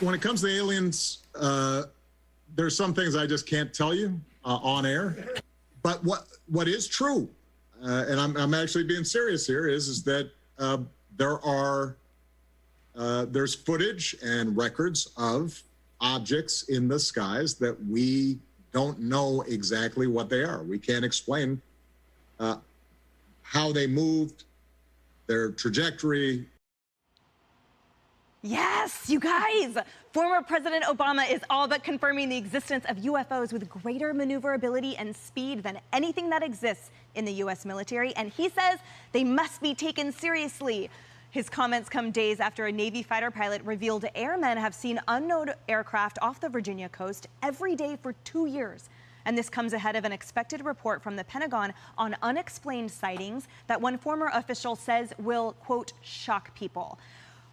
when it comes to aliens, there's some things I just can't tell you on air. But what is true, and I'm actually being serious here, is that there's footage and records of objects in the skies that we don't know exactly what they are. We can't explain how they moved, their trajectory. Yes, you guys! Former President Obama is all but confirming the existence of UFOs with greater maneuverability and speed than anything that exists in the U.S. military, and he says they must be taken seriously. His comments come days after a Navy fighter pilot revealed airmen have seen unknown aircraft off the Virginia coast every day for 2 years. And this comes ahead of an expected report from the Pentagon on unexplained sightings that one former official says will, quote, shock people.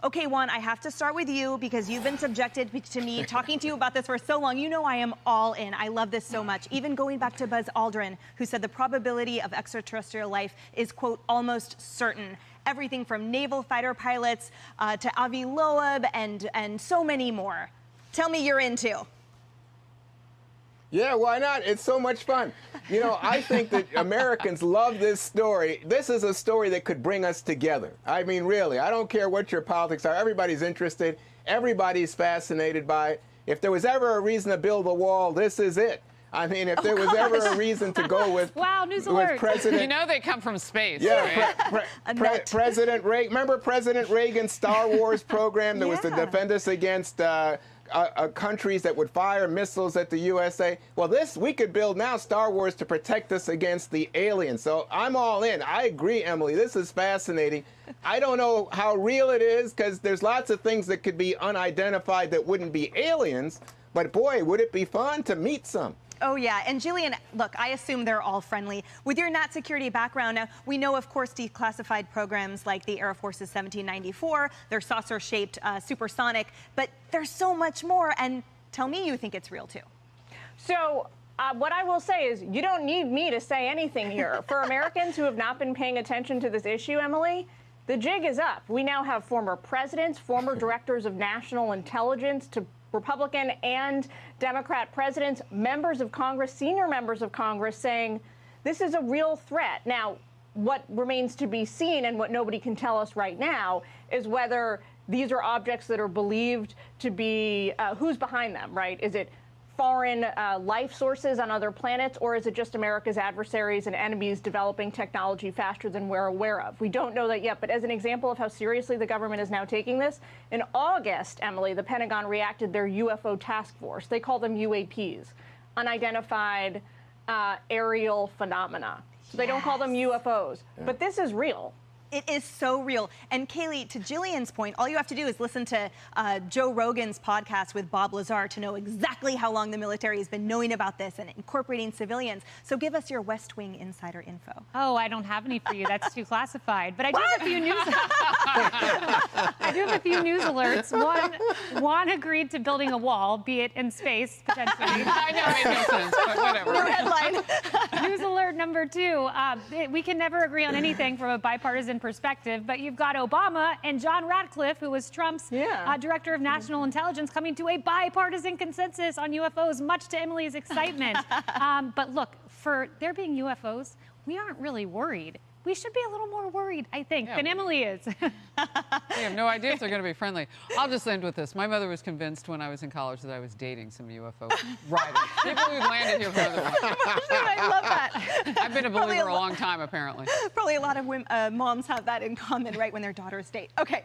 Okay, Juan, I have to start with you because you've been subjected to me talking to you about this for so long. You know I am all in. I love this so much. Even going back to Buzz Aldrin, who said the probability of extraterrestrial life is, quote, almost certain. Everything from naval fighter pilots to Avi Loeb and so many more. Tell me you're into. Yeah, why not? It's so much fun. You know, I think that Americans love this story. This is a story that could bring us together. I mean, really, I don't care what your politics are. Everybody's interested. Everybody's fascinated by it. If there was ever a reason to build a wall, this is it. I mean, if there was ever a reason to go with, wow, news alert. President... You know they come from space, yeah, right? President Reagan. Remember President Reagan's Star Wars program? There was to defend us against countries that would fire missiles at the USA. Well, we could build now Star Wars to protect us against the aliens. So I'm all in. I agree, Emily. This is fascinating. I don't know how real it is because there's lots of things that could be unidentified that wouldn't be aliens. But boy, would it be fun to meet some. Oh, yeah. And Jillian, look, I assume they're all friendly. With your Nat security background, now, we know, of course, declassified programs like the Air Force's 1794, they're saucer-shaped, supersonic, but there's so much more. And tell me you think it's real, too. So what I will say is you don't need me to say anything here. For Americans who have not been paying attention to this issue, Emily, the jig is up. We now have former presidents, former directors of national intelligence, to Republican and Democrat presidents, members of Congress, senior members of Congress saying this is a real threat. Now, what remains to be seen and what nobody can tell us right now is whether these are objects that are believed to be, who's behind them, right? Is it foreign life sources on other planets, or is it just America's adversaries and enemies developing technology faster than we're aware of? We don't know that yet, but as an example of how seriously the government is now taking this, in August, Emily, the Pentagon reacted their UFO task force. They call them UAPs, unidentified aerial phenomena. So they don't call them UFOs, but this is real. It is so real. And Kayleigh, to Jillian's point, all you have to do is listen to Joe Rogan's podcast with Bob Lazar to know exactly how long the military has been knowing about this and incorporating civilians. So give us your West Wing insider info. Oh, I don't have any for you. That's too classified. But I do have a few news. I do have a few news alerts. One agreed to building a wall, be it in space potentially. I know it makes no sense, but whatever. New headline. News alert number 2. We can never agree on anything from a bipartisan perspective, but you've got Obama and John Ratcliffe, who was Trump's director of national intelligence, coming to a bipartisan consensus on UFOs, much to Emily's excitement. But look, for there being UFOs, we aren't really worried. We should be a little more worried, I think, than Emily is. We have no idea if they're going to be friendly. I'll just end with this. My mother was convinced when I was in college that I was dating some UFO writers. People who've landed here for other countries. I love that. I've been a believer a long time, apparently. Probably a lot of women, moms have that in common, right, when their daughters date. Okay.